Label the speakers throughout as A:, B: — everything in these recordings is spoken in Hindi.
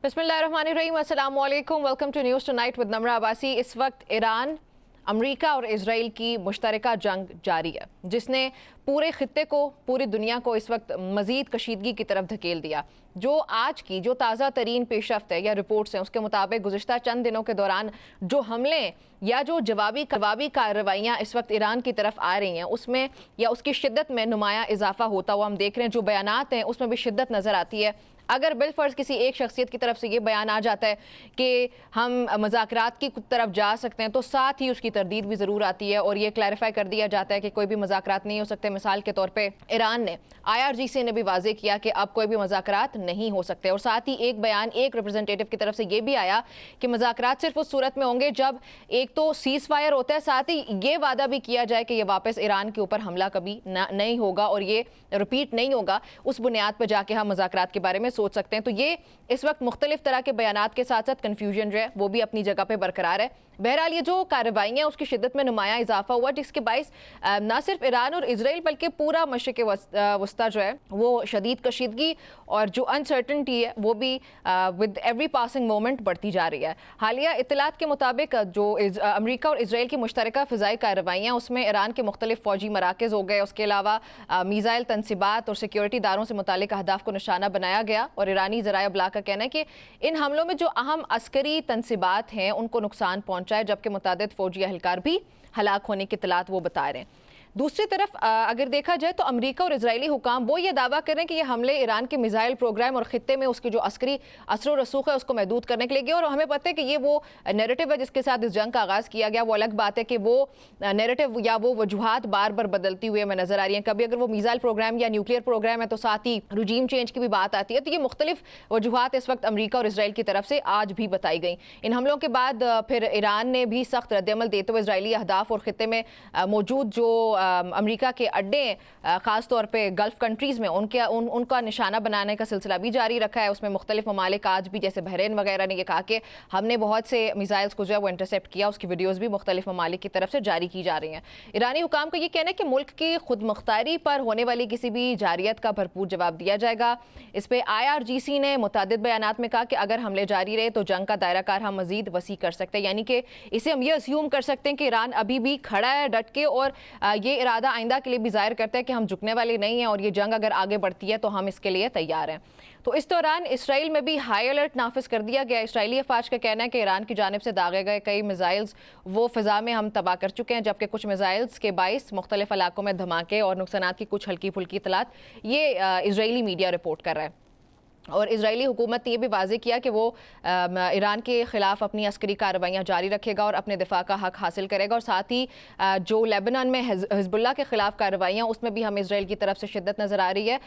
A: बिस्मिल्लाहिर्रहमानिर्रहीम, अस्सलाम वालेकुम। Welcome to news tonight with Namra Abbasi. इस वक्त ईरान, अमेरिका और इजराइल की मुश्तरका जंग जारी है, जिसने पूरे खित्ते को, पूरी दुनिया को इस वक्त मज़ीद कशीदगी की तरफ धकेल दिया। जो आज की जो ताज़ा तरीन पेशरफ्त है या रिपोर्ट्स हैं, उसके मुताबिक गुज़िश्ता चंद दिनों के दौरान जो हमले या जो जवाबी कार्रवाइयाँ इस वक्त ईरान की तरफ आ रही हैं, उसमें या उसकी शिद्दत में नुमाया इजाफा होता हुआ हम देख रहे हैं। जो बयानात हैं उसमें भी शिद्दत नज़र आती है। अगर बिलफर्ज किसी एक शख्सियत की तरफ से ये बयान आ जाता है कि हम मुज़ाकरात की तरफ जा सकते हैं, तो साथ ही उसकी तरदीद भी ज़रूर आती है और ये क्लैरिफाई कर दिया जाता है कि कोई भी मुज़ाकरात नहीं हो सकते। मिसाल के तौर पे ईरान ने IRGC ने भी वाज़ेह किया कि अब कोई भी मुज़ाकरात नहीं हो सकते। और साथ ही एक बयान एक रिप्रेजेंटेटिव की तरफ से ये भी आया कि मुज़ाकरात सिर्फ उस सूरत में होंगे जब एक तो सीज़ फायर होता है, साथ ही ये वादा भी किया जाए कि ये वापस ईरान के ऊपर हमला कभी नहीं होगा और ये रिपीट नहीं होगा। उस बुनियाद पर जाके हम मुज़ाकरात के बारे में सोच सकते हैं। तो ये इस वक्त मुख्तलिफ तरह के बयानात के साथ साथ कन्फ्यूजन जो है वो भी अपनी जगह पे बरकरार है। बहरहाल ये जो कार्रवाई है उसकी शिद्दत में नुमाया इजाफा हुआ, जिसके बाइस ना सिर्फ ईरान और इजराइल बल्कि पूरा मशरिक़ वस्ता जो है वो शदीद कशीदगी और जो अनसर्टनिटी है वो भी विद एवरी पासिंग मोमेंट बढ़ती जा रही है। हालिया इत्तलात के मुताबिक जो अमरीका और इजराइल की मुश्तरका फ़िज़ाई कार्रवाइयाँ, उसमें ईरान के मुख्तलिफ फ़ौजी मराकज़ हो गए, उसके अलावा मीज़ाइल तनसीबात और सिक्योरिटी दारों से मुतालिक अहदाफ को निशाना बनाया गया। और ईरानी ज़राए अबलाग का कहना है कि इन हमलों में जो अहम अस्करी तनसीबात हैं उनको नुकसान पहुँचा है, जबकि मुतादिद फ़ौजी अहलकार भी हलाक होने की इत्तलात वो बता रहे हैं। दूसरी तरफ अगर देखा जाए तो अमेरिका और इजरायली हुकाम वो ये दावा कर रहे हैं कि ये हमले ईरान के मिसाइल प्रोग्राम और खित्ते में उसकी जो अस्करी असर व रसूख है उसको महदूद करने के लिए गया। और हमें पता है कि ये वो नैरेटिव है जिसके साथ इस जंग का आगाज़ किया गया। वो अलग बात है कि वो नैरेटिव या वो वजूहात बार बार बदलती हुई हमें नजर आ रही हैं। कभी अगर वो मिसाइल प्रोग्राम या न्यूक्लियर प्रोग्राम है तो साथ ही रजीम चेंज की भी बात आती है। तो ये मुख्तलिफ वजूहात इस वक्त अमरीका और इसराइल की तरफ से आज भी बताई गई। इन हमलों के बाद फिर ईरान ने भी सख्त रद्दअमल देते हुए इसराइली अहदाफ और खित्ते में मौजूद जो अमरीका के अड्डे ख़ास तौर पे गल्फ़ कंट्रीज़ में उनका निशाना बनाने का सिलसिला भी जारी रखा है। उसमें मुख्तलिफ ममालिक आज भी, जैसे बहरीन वगैरह ने यह कहा कि हमने बहुत से मिसाइल्स को जो है वो इंटरसेप्ट किया। उसकी वीडियोज़ भी मुख्तलिफ ममालिक की तरफ से जारी की जा रही हैं। ईरानी हुकाम का ये कहना है कि मुल्क की खुद मुख्तारी पर होने वाली किसी भी जारियत का भरपूर जवाब दिया जाएगा। इस पर IRGC ने मुतादिद बयानात में कहा कि अगर हमले जारी रहे तो जंग का दायरा कार हम मज़ीद वसी कर सकते हैं। यानी कि इसे हम ये अस्यूम कर सकते हैं कि ईरान अभी भी खड़ा है डट के और ये इरादा आइंदा के लिए भी जाहिर करता है कि हम झुकने वाले नहीं हैं और ये जंग अगर आगे बढ़ती है तो हम इसके लिए तैयार हैं। तो इस दौरान इसराइल में भी हाई अलर्ट नाफिज कर दिया गया। इसराइली अफवाज का कहना है कि ईरान की जानिब से दागे गए कई मिसाइल्स वो फ़िज़ा में हम तबाह कर चुके हैं, जबकि कुछ मिसाइल्स के बाइस मुख्तलिफ इलाकों में धमाके और नुकसानात की कुछ हल्की फुल्की इतलात ये इसराइली मीडिया रिपोर्ट कर रहा है। और इजरायली हुकूमत ने यह भी वाज़ेह किया कि वो ईरान के ख़िलाफ़ अपनी अस्करी कार्रवाइयाँ जारी रखेगा और अपने दिफा का हक हासिल करेगा। और साथ ही जो लेबनान में हिज़्बुल्लाह के ख़िलाफ़ कार्रवाइयाँ, उसमें भी हमें इजराइल की तरफ से शिद्दत नज़र आ रही है।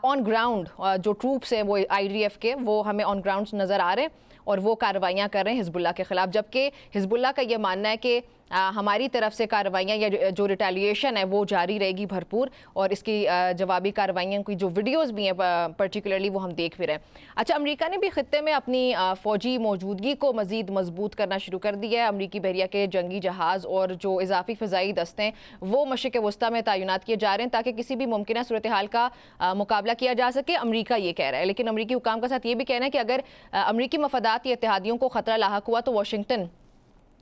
A: ऑन ग्राउंड जो ट्रूप्स हैं वो IDF के, वो हमें ऑन ग्राउंड नज़र आ रहे हैं और वो कार्रवाइयाँ कर रहे हैं हिज़्बुल्लाह के ख़िलाफ़। जबकि हिज़्बुल्लाह का ये मानना है कि हमारी तरफ से कार्रवाइयाँ या जो रिटेलिएशन है वो जारी रहेगी भरपूर, और इसकी जवाबी कार्रवाइयों की जो वीडियोस भी हैं पर्टिकुलरली वो हम देख भी रहे हैं। अच्छा, अमेरिका ने भी खित्ते में अपनी फ़ौजी मौजूदगी को मज़ीद मजबूत करना शुरू कर दिया है। अमरीकी बहरिया के जंगी जहाज़ और जो इजाफी फ़िज़ाई दस्ते हैं वो मशरिक़ वस्ता में तैनात किए जा रहे हैं ताकि किसी भी मुमकिन सूरत हाल का मुकाबला किया जा सके। अमरीका ये कह रहा है, लेकिन अमरीकी हुकाम के साथ ये भी कहना है कि अगर अमरीकी मफादात या इत्तेहादियों को ख़तरा लाहक हुआ तो वाशिंगटन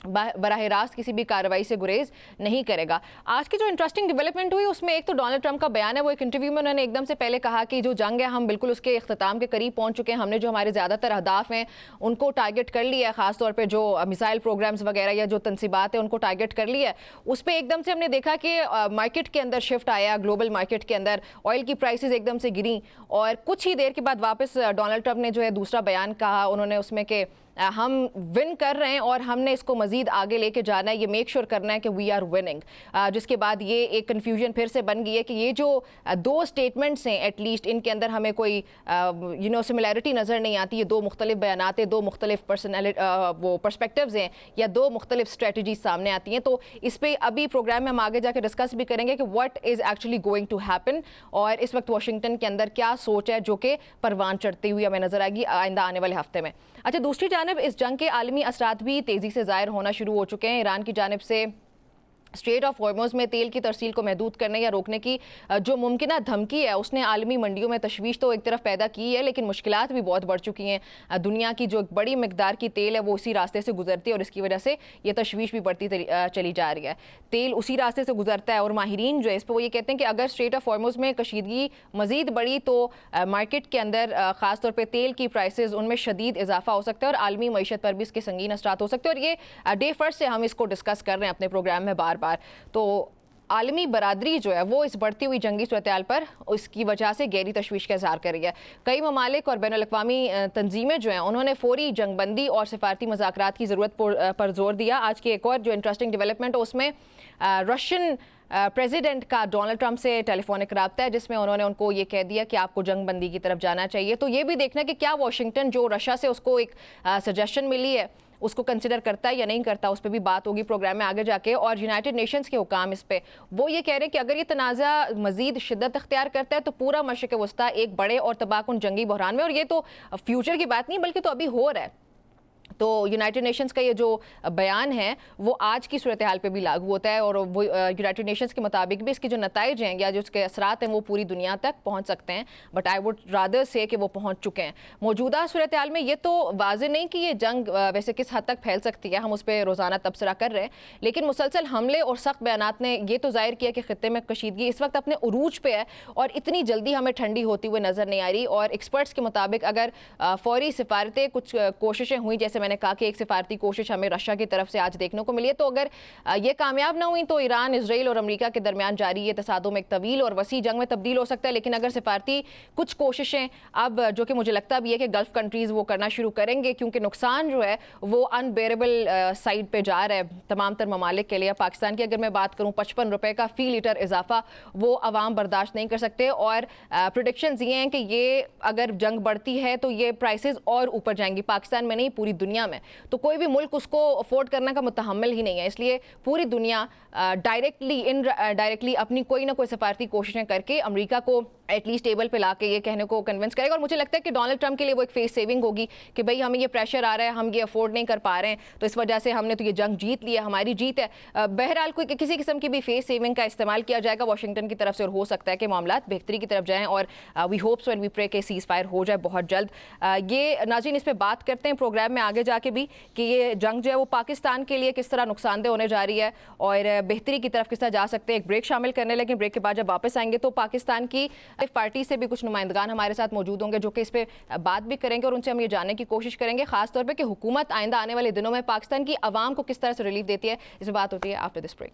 A: बराह रास्त किसी भी कार्रवाई से गुरेज नहीं करेगा। आज की जो इंटरेस्टिंग डेवलपमेंट हुई उसमें एक तो डोनाल्ड ट्रंप का बयान है। वो एक इंटरव्यू में उन्होंने एकदम से पहले कहा कि जो जंग है हम बिल्कुल उसके इख्तिताम के करीब पहुंच चुके हैं, हमने जो हमारे ज़्यादातर अहदाफ हैं उनको टारगेट कर लिया है, ख़ासतौर पर जो मिसाइल प्रोग्राम्स वगैरह या जो तनसीबात है उनको टारगेट कर लिया है। उस पर एकदम से हमने देखा कि मार्केट के अंदर शिफ्ट आया, ग्लोबल मार्केट के अंदर ऑयल की प्राइसेस एकदम से गिरी और कुछ ही देर के बाद वापस डोनाल्ड ट्रंप ने जो है दूसरा बयान कहा उन्होंने उसमें कि हम विन कर रहे हैं और हमने इसको मज़ीद आगे लेके जाना है, ये मेक श्योर करना है कि वी आर विनिंग। जिसके बाद ये एक कन्फ्यूजन फिर से बन गई है कि ये जो दो स्टेटमेंट्स हैं एटलीस्ट इनके अंदर हमें कोई सिमिलैरिटी नज़र नहीं आती। ये दो मुख्तलिफ बयानात हैं, दो मुख्तलिफ वो पर्सपेक्टिव्स हैं या दो मुख्तलिफ स्ट्रेटजीज सामने आती हैं। तो इस पर अभी प्रोग्राम में हम आगे जाकर डिस्कस भी करेंगे कि what is actually going to happen और इस वक्त वाशिंगटन के अंदर क्या सोच है जो कि परवान चढ़ती हुई हमें नजर आएगी आइंदा आने वाले हफ्ते में। अच्छा, दूसरी जानब इस जंग के आलमी असरात भी तेज़ी से ज़ाहिर होना शुरू हो चुके हैं। ईरान की जानिब से स्ट्रेट ऑफ हॉर्मुज़ में तेल की तरसील को महदूद करने या रोकने की जो मुमकिन धमकी है उसने आलमी मंडियों में तशवीश तो एक तरफ पैदा की है, लेकिन मुश्किलात भी बहुत बढ़ चुकी हैं। दुनिया की जो एक बड़ी मिकदार की तेल है वो उसी रास्ते से गुजरती है और इसकी वजह से ये तशवीश भी बढ़ती चली जा रही है। तेल उसी रास्ते से गुजरता है और माहिरीन जो है इस पर वो ये कहते हैं कि अगर स्ट्रेट ऑफ हॉर्मुज़ में कशीदगी मज़ीद बढ़ी तो मार्केट के अंदर ख़ास तौर पर तेल की प्राइसेस उनमें शदीद इजाफा हो सकता है और आलमी मईशत पर भी इसके संगीन असरात हो सकते हैं। और ये डे फर्स्ट से हम इसको डिस्कस कर रहे हैं अपने प्रोग्राम में बार बार। तो आलमी बरादरी जो है वो इस बढ़ती हुई जंगी सूरत-ए-हाल पर उसकी वजह से गहरी तशवीश का इज़हार कर रही है। कई ममालिक और बैनुल-अक़वामी तंजीमें जो हैं उन्होंने फ़ौरी जंगबंदी और सिफारती मुज़ाकरात की ज़रूरत पर जोर दिया। आज की एक और जो इंटरेस्टिंग डेवलपमेंट है उसमें रशियन प्रेसिडेंट का डोनाल्ड ट्रंप से टेलीफोनिक रब्ता है जिसमें उन्होंने उनको ये कह दिया कि आपको जंगबंदी की तरफ जाना चाहिए। तो ये भी देखना कि क्या वाशिंगटन जो रशिया से उसको एक सजेशन मिली है उसको कंसिडर करता है या नहीं करता, उस पर भी बात होगी प्रोग्राम में आगे जाके। और यूनाइटेड नेशंस के हुकाम इस पे वो ये कह रहे हैं कि अगर ये तनाज़ा मज़ीद शिद्दत अख्तियार करता है तो पूरा मशरिक़ वस्ता एक बड़े और तबाहकुन जंगी बहरान में, और ये तो फ्यूचर की बात नहीं बल्कि तो अभी हो रहा है। तो यूनाइटेड नेशंस का ये जो बयान है वो आज की सूरत हाल पे भी लागू होता है और वो यूनाइटेड नेशंस के मुताबिक भी इसके जो नताइज हैं या जो उसके असरात हैं वो पूरी दुनिया तक पहुंच सकते हैं। बट आई वुड रादर से कि वो पहुंच चुके हैं। मौजूदा सूरत हाल में ये तो वाज़ेह नहीं कि ये जंग वैसे किस हद तक फैल सकती है, हम उस पर रोज़ाना तबसरा कर रहे हैं, लेकिन मुसलसल हमले और सख्त बयानात ने ये तो ज़ाहिर किया कि ख़ित्ते में कशीदगी इस वक्त अपने उरूज पे है और इतनी जल्दी हमें ठंडी होती हुई नज़र नहीं आ रही। और एक्सपर्ट्स के मुताबिक अगर फौरी सिफारतें कुछ कोशिशें हुई, जैसे मैंने कहा कि एक सिफारती कोशिश हमें रशिया की तरफ से आज देखने को मिली है, तो अगर ये कामयाब ना हुई तो ईरान, इसराइल और अमेरिका के दरमियान जारी ये तसादुम एक तवील और वसी जंग में तब्दील हो सकता है। लेकिन अगर सिफारती कुछ कोशिशें अब जो कि मुझे लगता भी है कि गल्फ कंट्रीज़ वो करना शुरू करेंगे क्योंकि नुकसान जो है वो अनबेरेबल साइड पे जा रहा है तमाम तर ममालिक के लिए। पाकिस्तान की अगर मैं बात करूँ 55 रुपये का फ़ी लीटर इजाफा वो अवाम बर्दाश्त नहीं कर सकते और प्रेडिक्शंस ये हैं कि ये अगर जंग बढ़ती है तो ये प्राइसेस और ऊपर जाएंगी, पाकिस्तान में नहीं पूरी दुनिया में। तो कोई भी मुल्क उसको अफोर्ड करने का मुतहम्मिल ही नहीं है, इसलिए पूरी दुनिया डायरेक्टली इनडायरेक्टली अपनी कोई ना कोई सफारती कोशिशें करके अमेरिका को एटलीस्ट टेबल पे ला के ये कहने को कन्विंस करेगा। और मुझे लगता है कि डोनाल्ड ट्रंप के लिए वो एक फेस सेविंग होगी कि भाई हमें ये प्रेशर आ रहा है, हम ये अफोर्ड नहीं कर पा रहे हैं, तो इस वजह से हमने तो ये जंग जीत लिया, हमारी जीत है। बहरहाल कोई किसी किस्म की भी फेस सेविंग का इस्तेमाल किया जाएगा वाशिंगटन की तरफ से और हो सकता है कि मामला बेहतरी की तरफ जाएँ और we hopes and we pray के सीज़ फायर हो जाए बहुत जल्द। ये नाज़रीन इस पर बात करते हैं प्रोग्राम में आगे जाके भी कि ये जंग जो है वो पाकिस्तान के लिए किस तरह नुकसानदेह होने जा रही है और बेहतरी की तरफ किस तरह जा सकते हैं। एक ब्रेक शामिल करने, लेकिन ब्रेक के बाद जब वापस आएंगे तो पाकिस्तान की पार्टी से भी कुछ नुमाइंदगान हमारे साथ मौजूद होंगे जो कि इस पर बात भी करेंगे और उनसे हम ये जानने की कोशिश करेंगे खास तौर पर कि हुकूमत आइंदा आने वाले दिनों में पाकिस्तान की आवाम को किस तरह से रिलीफ देती है। इस पर बात होती है आफ्टर दिस ब्रेक।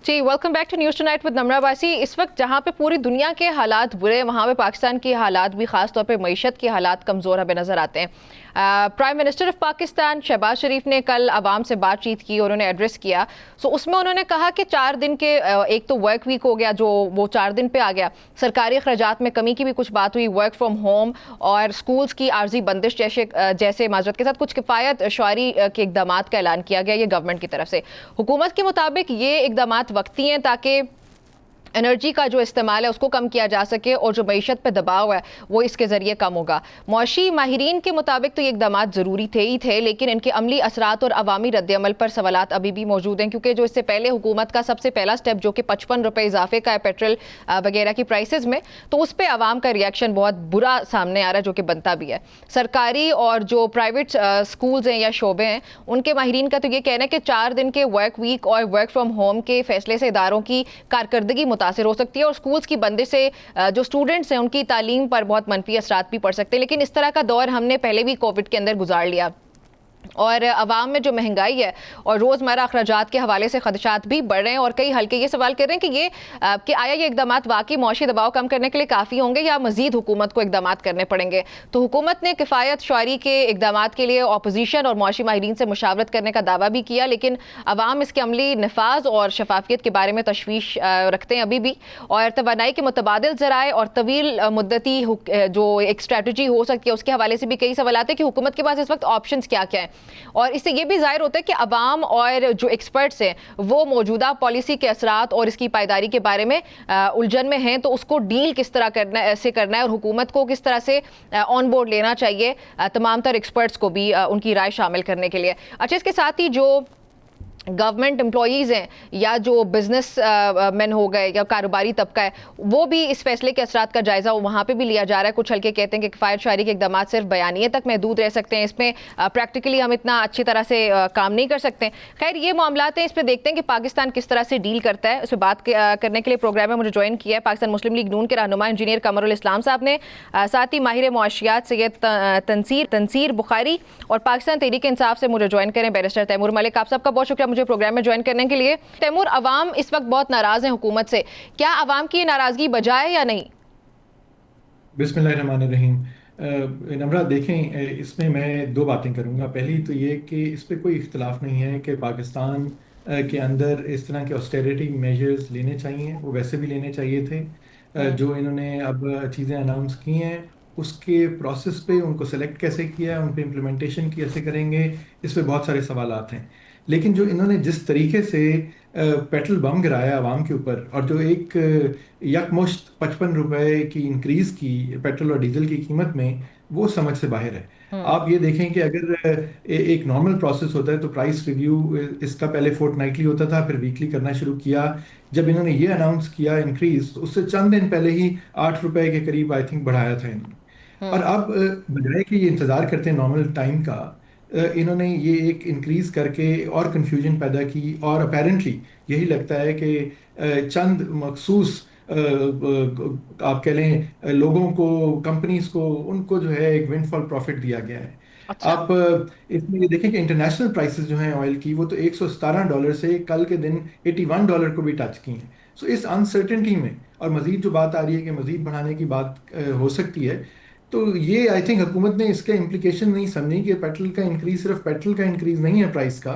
A: जी welcome back to news tonight with Namra Abbasi. इस वक्त जहाँ पे पूरी दुनिया के हालात बुरे हैं वहाँ पे पाकिस्तान के हालात भी खास तौर पे मईशत के हालात कमज़ोर हमें नज़र आते हैं। Prime minister of Pakistan Shehbaz Sharif ने कल आवाम से बातचीत की और उन्होंने एड्रेस किया। सो उसमें उन्होंने कहा कि 4 दिन के एक तो वर्क वीक हो गया जो वो 4 दिन पे आ गया, सरकारी अखराजात में कमी की भी कुछ बात हुई, वर्क फ्राम होम और स्कूल्स की आर्जी बंदिश जैसे माजरत के साथ कुछ किफ़ायत शुआरी के इकदाम का ऐलान किया गया ये गवर्नमेंट की तरफ से। हुकूमत के मुताबिक ये इकदाम वक्ती हैं ताकि एनर्जी का जो इस्तेमाल है उसको कम किया जा सके और जो मईशत पे दबाव है वो इसके ज़रिए कम होगा। मौशी माहिरीन के मुताबिक तो ये इकदाम ज़रूरी थे ही थे, लेकिन इनके अमली असरात और अवामी रद्द-ए-अमल पर सवालात अभी भी मौजूद हैं क्योंकि जो इससे पहले हुकूमत का सबसे पहला स्टेप जो कि 55 रुपये इजाफे का है पेट्रोल वगैरह की प्राइसेस में, तो उस पर आवाम का रिएक्शन बहुत बुरा सामने आ रहा है जो कि बनता भी है। सरकारी और जो प्राइवेट स्कूल्स हैं या शोबे हैं उनके माहिरीन का तो ये कहना है कि 4 दिन के वर्क वीक और वर्क फ्राम होम के फैसले से इदारों की कारकर्दगी मुतासिर हो सकती है और स्कूल्स की बंदिश से जो स्टूडेंट्स हैं उनकी तालीम पर बहुत मनफी असरात भी पड़ सकते हैं। लेकिन इस तरह का दौर हमने पहले भी कोविड के अंदर गुजार लिया। और अवाम में जो महंगाई है और रोज़मर्रा अखराजात के हवाले से खदशात भी बढ़ रहे हैं और कई हल्के ये सवाल कर रहे हैं कि आया ये इकदाम वाकई मौशी दबाव कम करने के लिए काफ़ी होंगे या मज़ीद हुकूमत को इकदाम करने पड़ेंगे। तो हुकूमत ने किफ़ायत शुआरी के इकदाम के लिए अपोजिशन और मौशी माहिरीन से मुशावरत करने का दावा भी किया, लेकिन अवाम इसके अमली नफाज और शफाफियत के बारे में तशवीश रखते हैं अभी भी। और तवानाई के मुतबादिल ज़राए और तवील मुद्दती जो एक स्ट्रेटजी हो सकती है उसके हवाले से भी कई सवाल आते हैं कि हुकूमत के पास इस वक्त ऑप्शंस क्या क्या हैं। और इससे ये भी जाहिर होता है कि अवाम और जो एक्सपर्ट्स हैं वो मौजूदा पॉलिसी के असरात और इसकी पायदारी के बारे में उलझन में हैं, तो उसको डील किस तरह करना है और हुकूमत को किस तरह से ऑन बोर्ड लेना चाहिए तमाम तर एक्सपर्ट्स को भी उनकी राय शामिल करने के लिए। अच्छा, इसके साथ ही जो गवर्नमेंट एम्प्लॉयज़ हैं या जो बिजनेस मैन हो गए या कारोबारी तबका है वो भी इस फैसले के असरात का जायज़ा वहाँ पे भी लिया जा रहा है। कुछ हल्के कहते हैं कि किफ़ायत शायरी के इक़दाम सिर्फ बयानिए तक महदूद रह सकते हैं, इसमें प्रैक्टिकली हम इतना अच्छी तरह से काम नहीं कर सकते। खैर ये मामलात हैं, इस पर देखते हैं कि पाकिस्तान किस तरह से डील करता है। उस पर बात करने के लिए प्रोग्राम में मुझे ज्वाइन किया है पाकिस्तान मुस्लिम लीग नून के रहनुमा इंजीनियर कमरुल इस्लाम साहब ने, साथ ही माहिर मुआशियात सैयद तनसीर बुखारी और पाकिस्तान तहरीक इंसाफ से मुझे ज्वाइन करें बैरिस्टर तैमूर मलिक। आप सबका बहुत शुक्रिया मुझे प्रोग्राम में ज्वाइन करने के लिए। तैमूर, अवाम इस वक्त बहुत नाराज है हुकूमत से, क्या अवाम की नाराजगी बजा है या नहीं?
B: बिस्मिल्लाहिर्रहमानिर्रहीम। नम्रा देखें, इसमें मैं दो बातें करूंगा। पहली तो ये कि इस पे कोई इख्तलाफ नहीं है कि पाकिस्तान के अंदर इस तरह के ऑस्टेरिटी मेजर्स लेने चाहिए, वो वैसे भी लेने चाहिए थे। जो इन्होंने अब चीज़ें अनाउंस की हैं उसके प्रोसेस पे उनको सेलेक्ट कैसे किया, उन पे इम्प्लीमेंटेशन कैसे करेंगे, इस पे बहुत सारे सवालात हैं। लेकिन जो इन्होंने जिस तरीके से पेट्रोल बम गिराया आवाम के ऊपर और जो एक यकमुश्त 55 रुपए की इंक्रीज की पेट्रोल और डीजल की कीमत में, वो समझ से बाहर है। आप ये देखें कि अगर एक नॉर्मल प्रोसेस होता है तो प्राइस रिव्यू इसका पहले फोर्टनाइटली होता था, फिर वीकली करना शुरू किया। जब इन्होंने ये अनाउंस किया इंक्रीज, तो उससे चंद दिन पहले ही 8 रुपए के करीब आई थिंक बढ़ाया था इन्होंने। और अब बजाय कि ये इंतज़ार करते हैं नॉर्मल टाइम का, इन्होंने ये एक इंक्रीज करके और कंफ्यूजन पैदा की। और अपेरेंटली यही लगता है कि चंद मखसूस आप कह लें लोगों को, कंपनीज को, उनको जो है एक विंडफॉल प्रॉफिट दिया गया है।
A: अच्छा।
B: आप इसमें ये देखें कि इंटरनेशनल प्राइसेस जो हैं ऑयल की, वो तो $117 से कल के दिन $81 को भी टच की हैं। सो इस अनसर्टेनिटी में और मजीद जो बात आ रही है कि मजीद बढ़ाने की बात हो सकती है, तो ये आई थिंक हुकूमत ने इसके इम्प्लीकेशन नहीं समझी कि पेट्रोल का इंक्रीज सिर्फ पेट्रोल का इंक्रीज नहीं है प्राइस का,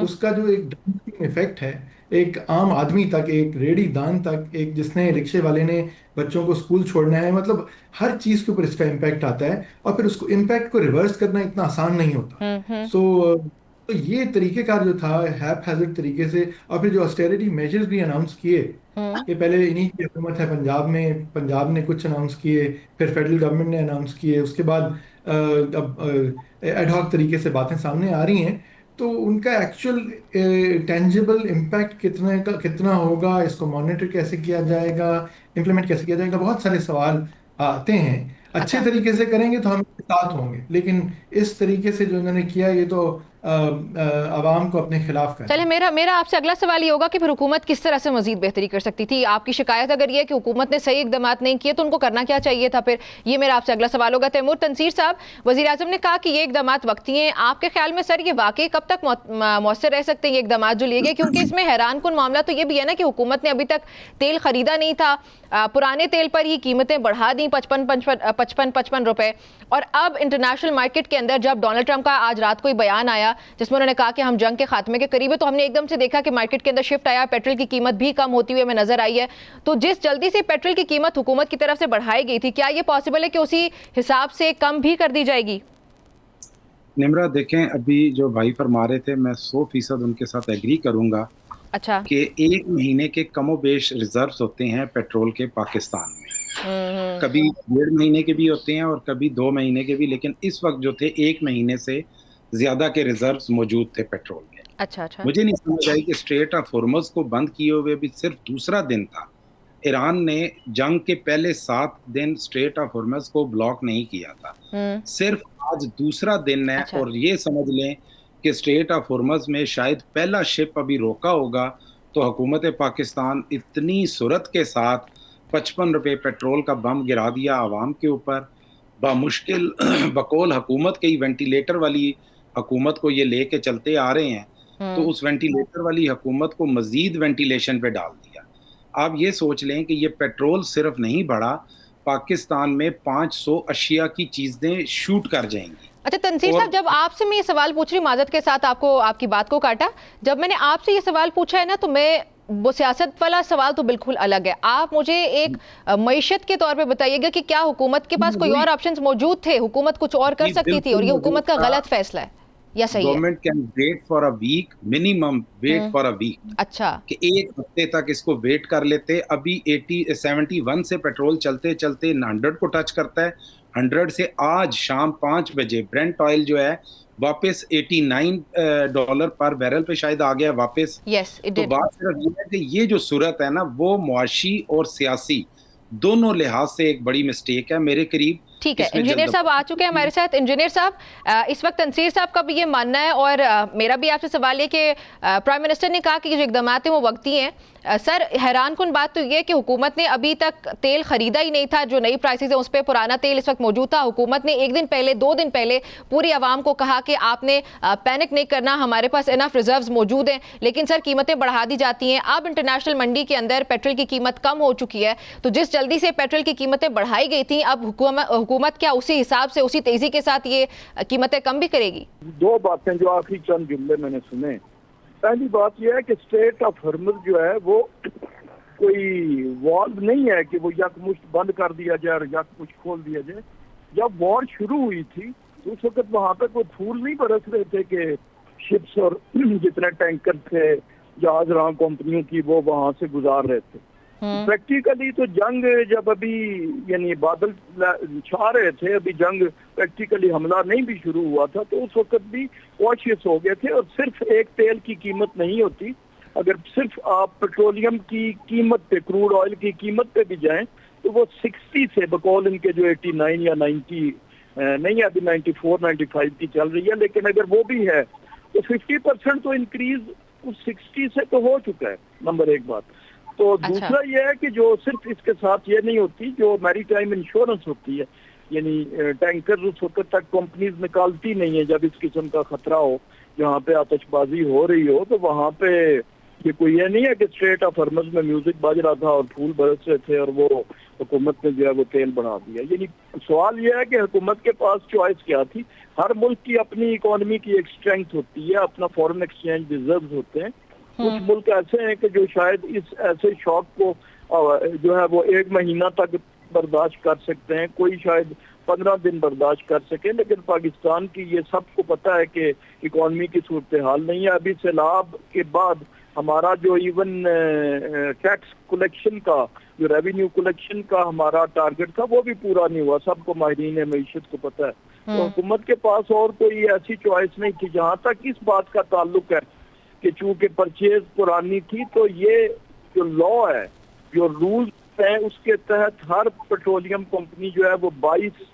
B: उसका जो एक डाउनस्ट्रीम इफेक्ट है एक आम आदमी तक, एक रेडी दान तक, एक जिसने रिक्शे वाले ने बच्चों को स्कूल छोड़ना है, मतलब हर चीज के ऊपर इसका इम्पैक्ट आता है। और फिर उसको इम्पैक्ट को रिवर्स करना इतना आसान नहीं होता। सो तो ये तरीकेकार जो था हैप हैजर्ड तरीके से, और फिर जो ऑस्टेरिटी मेजर्स भी अनाउंस किए, कि पहले इन्हीं की हुकूमत है पंजाब में, पंजाब ने कुछ अनाउंस किए, फिर फेडरल गवर्नमेंट ने अनाउंस किए, उसके बाद अब एडहॉक तरीके से बातें सामने आ रही हैं। तो उनका एक्चुअल टेंजिबल इम्पैक्ट कितना होगा, इसको मॉनिटर कैसे किया जाएगा, इम्प्लीमेंट कैसे किया जाएगा, बहुत सारे सवाल आते हैं। अच्छे
A: अच्छा,
B: तरीके से करेंगे तो हम इसके साथ होंगे, लेकिन इस तरीके से जो इन्होंने किया ये तो आवाम को अपने खिलाफ कर रहे
A: चले
B: हैं।
A: मेरा मेरा आपसे अगला सवाल ये होगा कि फिर हुकूमत किस तरह से मजीद बेहतरी कर सकती थी? आपकी शिकायत अगर ये है कि हुकूमत ने सही इकदाम नहीं किए तो उनको करना क्या चाहिए था? फिर ये मेरा आपसे अगला सवाल होगा। तैमूर तनसीर साहब, वज़ीर आज़म ने कहा कि ये इकदाम वक्ती हैं, आपके ख्याल में सर ये वाकई कब तक मौसर रह सकते हैं ये इकदाम जो लिए गए? क्योंकि इसमें हैरान कुन मामला तो ये भी है ना कि हुकूमत ने अभी तक तेल खरीदा नहीं था, पुराने तेल पर ही कीमतें बढ़ा दी 55 रुपए, और अब इंटरनेशनल मार्केट के अंदर जब डोनाल्ड ट्रंप का आज रात को ही बयान आया जिसमें उन्होंने कहा कि हम जंग के खात्मे के करीब है, तो हमने एकदम से देखा कि मार्केट के अंदर शिफ्ट आया, पेट्रोल की कीमत भी कम होती हुई हमें नजर आई है। तो जिस जल्दी से पेट्रोल की कीमत हुकूमत की तरफ से बढ़ाई गई थी, क्या ये पॉसिबल है कि उसी हिसाब से कम भी कर दी जाएगी?
C: निमरा, देखें, अभी जो भाई फरमा रहे थे मैं 100% उनके साथ एग्री करूंगा।
A: अच्छा।
C: कि 1 महीने के कमोबेश रिजर्व्स होते हैं पेट्रोल के पाकिस्तान में, कभी 1.5 महीने के भी होते हैं और कभी 2 महीने के भी, लेकिन इस वक्त जो थे 1 महीने से ज्यादा के रिजर्व्स मौजूद थे पेट्रोल के।
A: अच्छा। अच्छा।
C: मुझे नहीं समझ आई कि स्ट्रेट ऑफ हॉर्मज़ को बंद किए हुए भी सिर्फ दूसरा दिन था। ईरान ने जंग के पहले 7 दिन स्ट्रेट ऑफ हॉर्मज़ को ब्लॉक नहीं किया था, सिर्फ आज दूसरा दिन है।
A: अच्छा।
C: और ये समझ लें कि स्ट्रेट ऑफ हॉर्मज़ में शायद पहला शिप अभी रोका होगा, तो हुकूमत पाकिस्तान इतनी सूरत के साथ 55 रुपए पेट्रोल का बम गिरा दिया आवाम के ऊपर, बामुश्किल बकौल हुकूमत के ही वेंटिलेटर वाली हुकूमत को ये लेके चलते आ रहे हैं, तो उस वेंटिलेटर वाली हुकूमत को मजीद वेंटिलेशन पे डाल दिया। आप ये सोच लें कि ये पेट्रोल सिर्फ नहीं बढ़ा, पाकिस्तान में 500 अशिया की चीजें शूट कर जाएंगी।
A: अच्छा तनसीर साहब, जब आपसे मैं ये सवाल पूछ रही, माजरत के साथ आपको आपकी बात को काटा, जब मैंने आपसे ये सवाल पूछा है ना, तो मैं वो सियासत वाला सवाल तो बिल्कुल अलग है। आप मुझे एक मईशत के तौर पे बताइएगा कि क्या हुकूमत के पास कोई और ऑप्शंस मौजूद थे, हुकूमत कुछ और कर सकती थी और ये हुकूमत का गलत फैसला है या सही है?
C: Government can wait for a week, minimum wait for a week.
A: अच्छा,
C: कि एक हफ्ते तक इसको वेट कर लेते। अभी 71 से पेट्रोल चलते चलते 100 को टच करता है। 100 से आज शाम 5 बजे ब्रेंट ऑयल जो है वापस $89 पर बैरल पे शायद आ गया वापस।
A: यस इट
C: तो
A: डिड।
C: बात सिर्फ ये है कि ये जो सूरत है ना, वो मुआशी और सियासी दोनों लिहाज से एक बड़ी मिस्टेक है मेरे करीब।
A: ठीक है,
C: इसमें
A: इंजीनियर साहब आ चुके हैं हमारे साथ। इंजीनियर साहब, इस वक्त तनसीर साहब का भी ये मानना है और मेरा भी आपसे सवाल है कि प्राइम मिनिस्टर ने कहा कि जो इकदाम हैं वो वक्ती हैं। सर, हैरान कुन बात तो ये कि हुकूमत ने अभी तक तेल खरीदा ही नहीं था, जो नई प्राइसेस है उस पर पुराना तेल इस वक्त मौजूद था। हुकूमत ने एक दिन पहले, 2 दिन पहले पूरी आवाम को कहा कि आपने पैनिक नहीं करना, हमारे पास इनफ रिजर्व्स मौजूद हैं, लेकिन सर कीमतें बढ़ा दी जाती हैं। अब इंटरनेशनल मंडी के अंदर पेट्रोल की कीमत कम हो चुकी है, तो जिस जल्दी से पेट्रोल की कीमतें बढ़ाई गई थी, अब हुकूमत क्या उसी हिसाब से, उसी तेजी के साथ ये कीमतें कम भी करेगी?
D: दो बातें जो आखिरी चंद जुमले मैंने सुने। पहली बात यह है कि स्टेट ऑफ हॉर्मुज़ जो है वो कोई वॉल्व नहीं है कि वो यकमुश्त बंद कर दिया जाए और यकमुश्त खोल दिया जाए। जब वॉर शुरू हुई थी तो उस वक्त वहां पे कोई फूल नहीं बरस रहे थे कि शिप्स और जितने टैंकर थे जहाज राह कंपनियों की वो वहां से गुजार रहे थे। प्रैक्टिकली तो जंग जब अभी यानी बादल छा रहे थे, अभी जंग प्रैक्टिकली हमला नहीं भी शुरू हुआ था, तो उस वक्त भी कॉशियस हो गए थे। और सिर्फ एक तेल की कीमत नहीं होती, अगर सिर्फ आप पेट्रोलियम की कीमत पे, क्रूड ऑयल की कीमत पे भी जाएं तो वो 60 से बकौल इनके जो 89 या 90 नहीं, अभी 94 95 की चल रही है, लेकिन अगर वो भी है तो 50% तो इंक्रीज उस 60 से तो हो चुका है। नंबर एक बात। तो दूसरा ये है कि जो सिर्फ इसके साथ ये नहीं होती, जो मैरीटाइम इंश्योरेंस होती है, यानी टैंकर उस वक्त तक कंपनीज निकालती नहीं है जब इस किस्म का खतरा हो, जहाँ पे आतशबाजी हो रही हो, तो वहाँ पे ये कोई ये नहीं है कि स्टेट ऑफ हॉर्मुज़ में म्यूजिक बज रहा था और फूल बरस रहे थे और वो हुकूमत ने जो है वो तेल बढ़ा दिया। यानी सवाल ये है कि हुकूमत के पास चॉइस क्या थी। हर मुल्क की अपनी इकोनॉमी की एक स्ट्रेंथ होती है, अपना फॉरेन एक्सचेंज रिजर्व होते हैं। कुछ मुल्क ऐसे हैं कि जो शायद इस ऐसे शॉक को जो है वो 1 महीना तक बर्दाश्त कर सकते हैं, कोई शायद 15 दिन बर्दाश्त कर सके, लेकिन पाकिस्तान की ये सबको पता है कि इकोनॉमी की सूरत हाल नहीं है। अभी सैलाब के बाद हमारा जो इवन टैक्स कलेक्शन का, जो रेवेन्यू कलेक्शन का हमारा टारगेट था, वो भी पूरा नहीं हुआ, सबको माहिरीन मईशत को पता है। तो हुकूमत के पास और कोई ऐसी चॉइस नहीं थी। जहाँ तक इस बात का ताल्लुक है कि चूंकि परचेज पुरानी थी, तो ये जो लॉ है, जो रूल्स है, उसके तहत हर पेट्रोलियम कंपनी जो है वो 22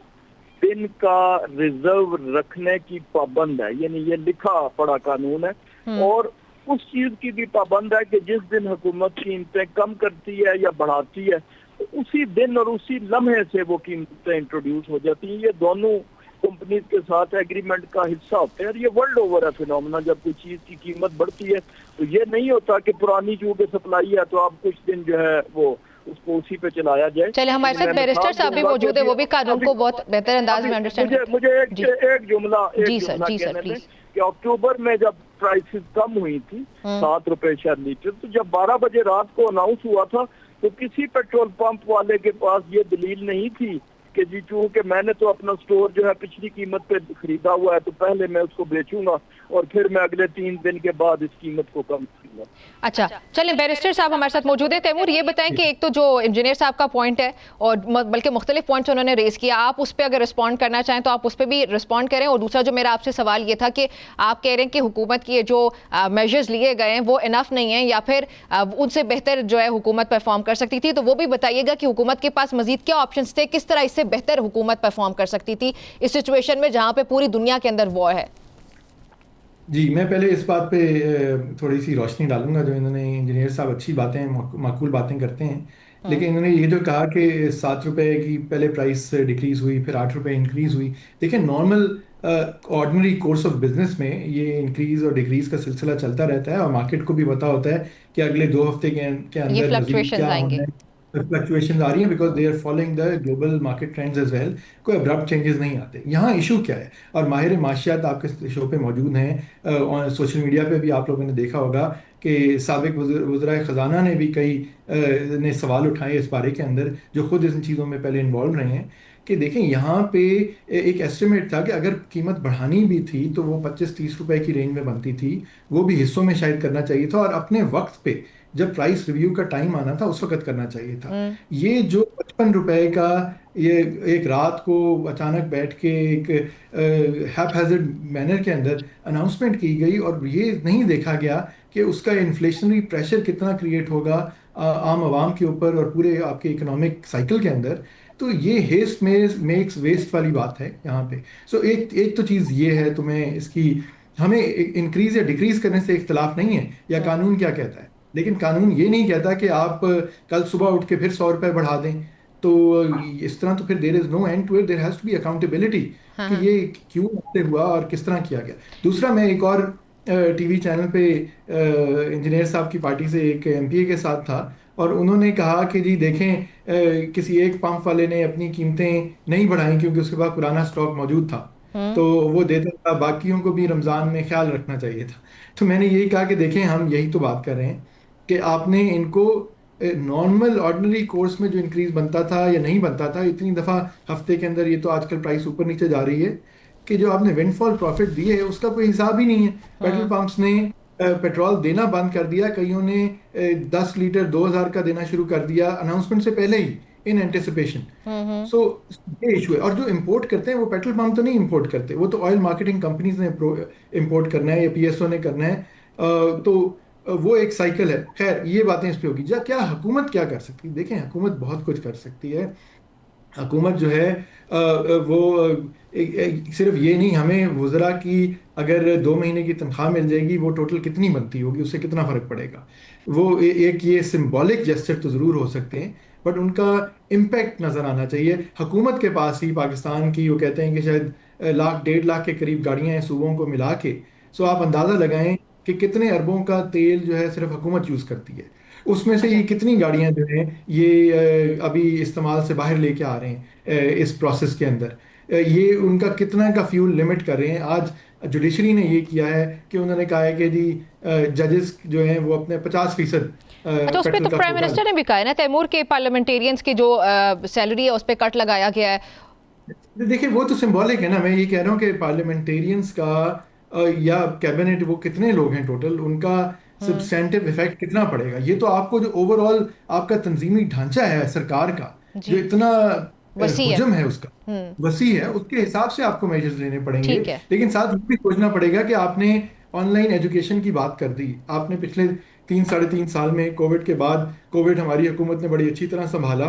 D: दिन का रिजर्व रखने की पाबंद है। यानी ये लिखा पड़ा कानून है। और उस चीज की भी पाबंद है कि जिस दिन हुकूमत कीमतें कम करती है या बढ़ाती है, तो उसी दिन और उसी लम्हे से वो कीमतें इंट्रोड्यूस हो जाती हैं। ये दोनों कंपनीज के साथ एग्रीमेंट का हिस्सा होते हैं। और ये वर्ल्ड ओवर है फिनोमेना। जब कोई चीज की कीमत बढ़ती है तो ये नहीं होता कि पुरानी चूंकि सप्लाई है तो आप कुछ दिन जो है वो उसको उसी पे चलाया जाए।
A: चले, हमारे साथ बैरिस्टर साहब भी मौजूद है, वो भी कानून को बहुत बेहतर अंदाज में अंडरस्टैंड।
D: मुझे एक जुमला कहने दें कि अक्टूबर में जब प्राइसेस कम हुई थी 7 रुपए शायद लीटर, तो जब 12 बजे रात को अनाउंस हुआ था तो किसी पेट्रोल पंप वाले के पास ये दलील नहीं थी कि जी चूंकि मैंने तो अपना स्टोर जो है पिछली कीमत पे खरीदा हुआ है तो पहले मैं उसको बेचूंगा और फिर मैं अगले 3 दिन के बाद इस कीमत को कम करूंगा।
A: अच्छा, चलें, बैरिस्टर साहब हमारे साथ मौजूद है। तैमूर, ये बताएं कि एक तो जो इंजीनियर साहब का पॉइंट है और बल्कि मुख्तलिफ पॉइंट्स उन्होंने रेज किया, आप उस पर अगर रिस्पॉन्ड करना चाहें तो आप उस पर भी रिस्पॉन्ड करें। और दूसरा जो मेरा आपसे सवाल ये था कि आप कह रहे हैं कि हुकूमत की जो मेजर्स लिए गए हैं वो इनफ नहीं है या फिर उनसे बेहतर जो है हुकूमत परफॉर्म कर सकती थी, तो वो भी बताइएगा कि हुकूमत के पास मजीद क्या ऑप्शन थे, किस तरह इससे बेहतर हुकूमत परफॉर्म कर सकती थी इस सिचुएशन में जहां पे पूरी दुनिया के अंदर वॉर है।
B: जी, मैं पहले इस बात पे थोड़ी सी रोशनी डालूंगा। जो इन्होंने इंजीनियर साहब अच्छी बातें, माकूल बातें करते हैं, लेकिन इन्होंने ये जो कहा कि 7 रुपए की पहले प्राइस डिक्रीज हुई, फिर 8 रुपए इंक्रीज हुई। देखिए, normal ordinary course of business में ये इंक्रीज और डिक्रीज का सिलसिला चलता रहता है और मार्केट को भी पता होता है कि अगले 2 हफ्ते के
A: ये
B: अंदर मजीद
A: फ्लक्चुएशंस
B: क्या होना
A: आएंगे।
B: है। फ्लक्चुएशंस आ रही हैं because they are following the global market trends as well. कोई अब्रप्ट चेंजेस नहीं आते। यहाँ इशू क्या है, और माहिर माशियात आपके शो पे मौजूद हैं, सोशल मीडिया पे भी आप लोगों ने देखा होगा कि साबिक वज़राए ख़जाना ने भी कई ने सवाल उठाए इस बारे के अंदर, जो खुद इन चीज़ों में पहले इन्वॉल्व रहे हैं, कि देखें यहाँ पे एक एस्टिमेट था कि अगर कीमत बढ़ानी भी थी तो वो 25-30 रुपए की रेंज में बनती थी। वो भी हिस्सों में शायद करना चाहिए था और अपने वक्त पे जब प्राइस रिव्यू का टाइम आना था उस वक्त करना चाहिए था। ये जो 55 रुपए का ये एक रात को अचानक बैठ के एक हैपहैज़र्ड मैनर के अंदर अनाउंसमेंट की गई और ये नहीं देखा गया कि उसका इन्फ्लेशनरी प्रेशर कितना क्रिएट होगा आम आवाम के ऊपर और पूरे आपके इकोनॉमिक साइकिल के अंदर। तो ये हेस्ट में मेक्स वेस्ट वाली बात है यहाँ पे। सो एक एक तो चीज़ ये है, तो मैं इसकी हमें इंक्रीज या डिक्रीज करने से इख्तलाफ नहीं है, या कानून क्या कहता है, लेकिन कानून ये नहीं कहता कि आप कल सुबह उठ के फिर 100 रुपए बढ़ा दें। तो इस तरह तो फिर there is no end to it, there has to be accountability कि ये क्यों ऐसे हुआ और किस तरह किया गया। दूसरा, मैं एक और टीवी चैनल पे इंजीनियर साहब की पार्टी से एक एमपीए के साथ था और उन्होंने कहा कि जी देखें किसी एक पंप वाले ने अपनी कीमतें नहीं बढ़ाई क्योंकि उसके पास पुराना स्टॉक मौजूद था, तो वो देता था, बाकियों को भी रमज़ान में ख्याल रखना चाहिए था। तो मैंने यही कहा कि देखें हम यही तो बात कर रहे हैं कि आपने इनको नॉर्मल ऑर्डिनरी कोर्स में जो इंक्रीज बनता था या नहीं बनता था, इतनी दफ़ा हफ्ते के अंदर, ये तो आजकल प्राइस ऊपर नीचे जा रही है कि जो आपने विंडफॉल प्रॉफिट दिए है उसका कोई हिसाब ही नहीं है। पेट्रोल पंप्स ने पेट्रोल देना बंद कर दिया, कईयों ने 10 लीटर 2000 का देना शुरू कर दिया अनाउंसमेंट से पहले ही, इन एंटिसिपेशन। सो ये इशू है। और जो इंपोर्ट करते हैं वो पेट्रोल पंप तो नहीं इंपोर्ट करते, वो तो ऑयल मार्केटिंग कंपनीज ने इंपोर्ट करना है या पीएसओ ने करना है। तो वो एक साइकिल है। खैर, ये बातें इस पे होगी। क्या हुकूमत क्या कर सकती है? देखें, हुकूमत बहुत कुछ कर सकती है। हुकूमत जो है वो सिर्फ ये नहीं, हमें वज़रा की अगर 2 महीने की तनख्वाह मिल जाएगी, वो टोटल कितनी बनती होगी, उससे कितना फ़र्क पड़ेगा। वो एक ये सिंबॉलिक जेस्चर तो ज़रूर हो सकते हैं, बट उनका इम्पैक्ट नज़र आना चाहिए। हुकूमत के पास ही पाकिस्तान की, वो कहते हैं कि शायद 1,00,000-1.5 लाख के करीब गाड़ियाँ हैं सूबों को मिला के। सो आप अंदाज़ा लगाएं कि कितने अरबों का तेल जो है सिर्फ हुकूमत यूज़ करती है। उसमें से ये कितनी गाड़ियां जो हैं ये अभी इस्तेमाल से बाहर लेके आ रहे हैं इस प्रोसेस के अंदर। ये उनका कितना का फ्यूल लिमिट कर रहे हैं। आज जुडिशरी ने ये किया है कि उन्होंने कहा है कि जी जजेस जो हैं वो अपने 50%
A: अच्छा, उस पर तो प्राइम मिनिस्टर ने भी कहा है ना, तैमूर के पार्लियामेंटेरियंस की जो सैलरी है उस पर कट लगाया गया है।
B: देखिए, वो तो सिंबॉलिक है ना। मैं ये कह रहा हूँ कि पार्लियामेंटेरियंस का या कैबिनेट, वो कितने लोग हैं टोटल, उनका सब्सटेंटिव इफेक्ट कितना पड़ेगा। ये तो आपको जो ओवरऑल आपका तंजीमी ढांचा है सरकार का, जो इतना
A: वसी है,
B: हुजम है उसका, वसी है, उसके हिसाब से आपको मेजर्स लेने पड़ेंगे। लेकिन साथ ये भी सोचना पड़ेगा कि आपने ऑनलाइन एजुकेशन की बात कर दी। आपने पिछले 3-3.5 साल में कोविड के बाद, कोविड हमारी हुकूमत ने बड़ी अच्छी तरह संभाला,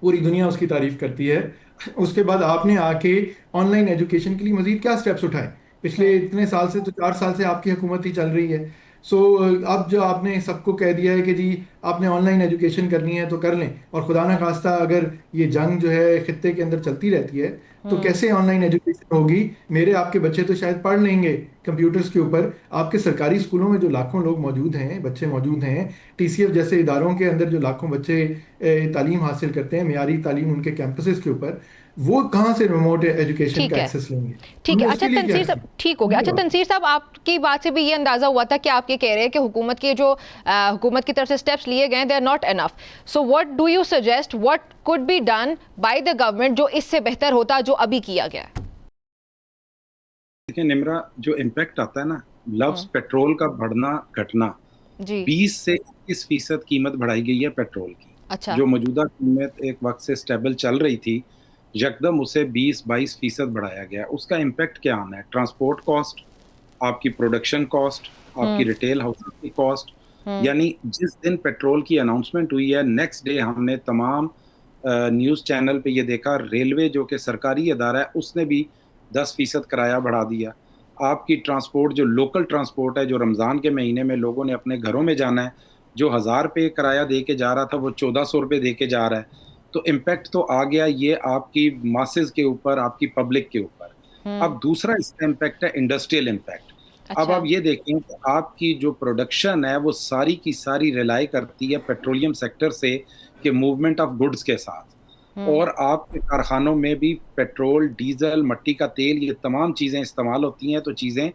B: पूरी दुनिया उसकी तारीफ करती है। उसके बाद आपने आके ऑनलाइन एजुकेशन के लिए मजीद क्या स्टेप्स उठाए? पिछले इतने साल से, तो 4 साल से आपकी हुकूमत ही चल रही है। सो अब जो आपने सबको कह दिया है कि जी आपने ऑनलाइन एजुकेशन करनी है तो कर लें, और खुदा ना खास्ता अगर ये जंग जो है खित्ते के अंदर चलती रहती है तो कैसे ऑनलाइन एजुकेशन होगी? मेरे आपके बच्चे तो शायद पढ़ लेंगे कंप्यूटर्स के ऊपर। आपके सरकारी स्कूलों में जो लाखों लोग मौजूद हैं, बच्चे मौजूद हैं, टीसीएफ जैसे इदारों के अंदर जो लाखों बच्चे तालीम हासिल करते हैं, मियारी तालीम उनके कैंपसेस के ऊपर, वो कहाँ से रिमोट एजुकेशन का एक्सेस लेंगे?
A: ठीक है। अच्छा तंसीर साहब, ठीक हो गया। अच्छा तंसीर साहब, आपकी बात से भी ये अंदाजा हुआ था कि आप ये कह रहे हैं कि हुकूमत के जो हुकूमत की तरफ से स्टेप्स लिए गए they are not enough. So what do you suggest, what could be done by the government जो इससे बेहतर होता जो अभी किया गया है?
C: देखिए निम्रा, जो इम्पैक्ट आता है ना, लफ्ज पेट्रोल का बढ़ना घटना, 20 से 21% कीमत बढ़ाई गई है पेट्रोल की।
A: अच्छा। जो
C: मौजूदा कीमत एक वक्त से स्टेबल चल रही थी, यकदम उसे 20-22% बढ़ाया गया। उसका इम्पैक्ट क्या आना है? ट्रांसपोर्ट कॉस्ट, आपकी प्रोडक्शन कॉस्ट, आपकी रिटेल हाउस की कॉस्ट। यानी जिस दिन पेट्रोल की अनाउंसमेंट हुई है, नेक्स्ट डे हमने तमाम न्यूज़ चैनल पे ये देखा, रेलवे जो कि सरकारी अदारा है उसने भी 10% किराया बढ़ा दिया। आपकी ट्रांसपोर्ट, जो लोकल ट्रांसपोर्ट है, जो रमज़ान के महीने में लोगों ने अपने घरों में जाना है, जो 1000 रुपये किराया दे के जा रहा था वो 1400 रुपये दे के जा रहा है। तो इम्पैक्ट तो आ गया ये आपकी मासेस के ऊपर, आपकी पब्लिक के ऊपर। अब दूसरा इसका इम्पैक्ट है इंडस्ट्रियल इम्पैक्ट। अब
A: अच्छा।
C: आप ये देखें कि आपकी जो प्रोडक्शन है वो सारी की सारी रिलाई करती है पेट्रोलियम सेक्टर से कि मूवमेंट ऑफ गुड्स के साथ, और आपके कारखानों में भी पेट्रोल, डीजल, मट्टी का तेल, ये तमाम चीज़ें इस्तेमाल होती हैं, तो चीज़ें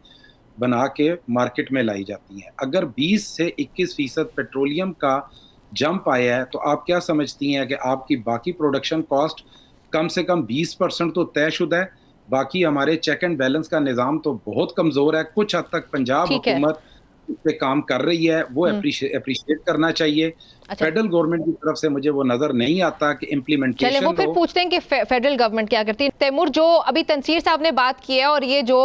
C: बना के मार्केट में लाई जाती हैं। अगर 20 से 21% पेट्रोलियम का जंप आया है, तो आप क्या समझती हैं कि आपकी बाकी प्रोडक्शन कॉस्ट कम से कम 20% तो तयशुदा है। बाकी हमारे चेक एंड बैलेंस का निज़ाम तो बहुत कमज़ोर है। कुछ हद तक पंजाब
A: ठीक है।
C: हुकूमत इस पे काम कर रही है, वो एप्रिशिएट करना चाहिए।
A: अच्छा।
C: फेडरल गवर्नमेंट की तरफ से मुझे वो नज़र नहीं आता कि
A: चले वो
C: इम्प्लीमेंटेशन
A: फिर
C: हो।
A: पूछते हैं कि फेडरल गवर्नमेंट क्या करती है। तैमूर, जो अभी तंसीर साहब ने बात की है और ये जो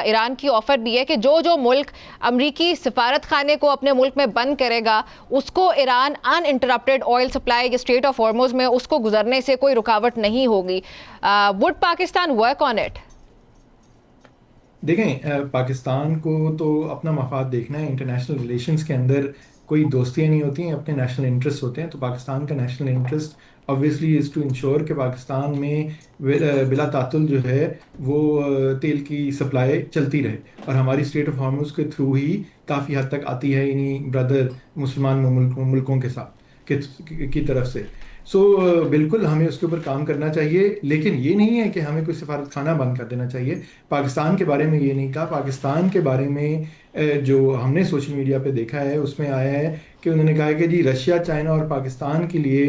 A: ईरान की ऑफर भी है कि जो मुल्क अमरीकी सफारत खाने को अपने मुल्क में बंद करेगा उसको ईरान अनइंटरप्टेड ऑयल सप्लाई के स्ट्रेट ऑफ हॉर्मुज में उसको गुजरने से कोई रुकावट नहीं होगी। Would Pakistan work on it?
B: देखें, पाकिस्तान को तो अपना मफाद देखना है। इंटरनेशनल रिलेशंस के अंदर कोई दोस्तियां नहीं होती हैं, अपने नेशनल इंटरेस्ट होते हैं। तो पाकिस्तान का national interest obviously is to ensure कि पाकिस्तान में बिला तातुल जो है वो तेल की सप्लाई चलती रहे, और हमारी स्ट्रेट ऑफ हॉर्मुज के थ्रू ही काफ़ी हद तक आती है इन्हीं ब्रदर मुसलमान मुल्कों के साथ की तरफ से। सो बिल्कुल हमें उसके ऊपर काम करना चाहिए, लेकिन ये नहीं है कि हमें कोई सफारत खाना बंद कर देना चाहिए। पाकिस्तान के बारे में ये नहीं कहा। पाकिस्तान के बारे में जो हमने सोशल मीडिया पे देखा है उसमें आया है कि उन्होंने कहा है कि जी रशिया, चाइना और पाकिस्तान के लिए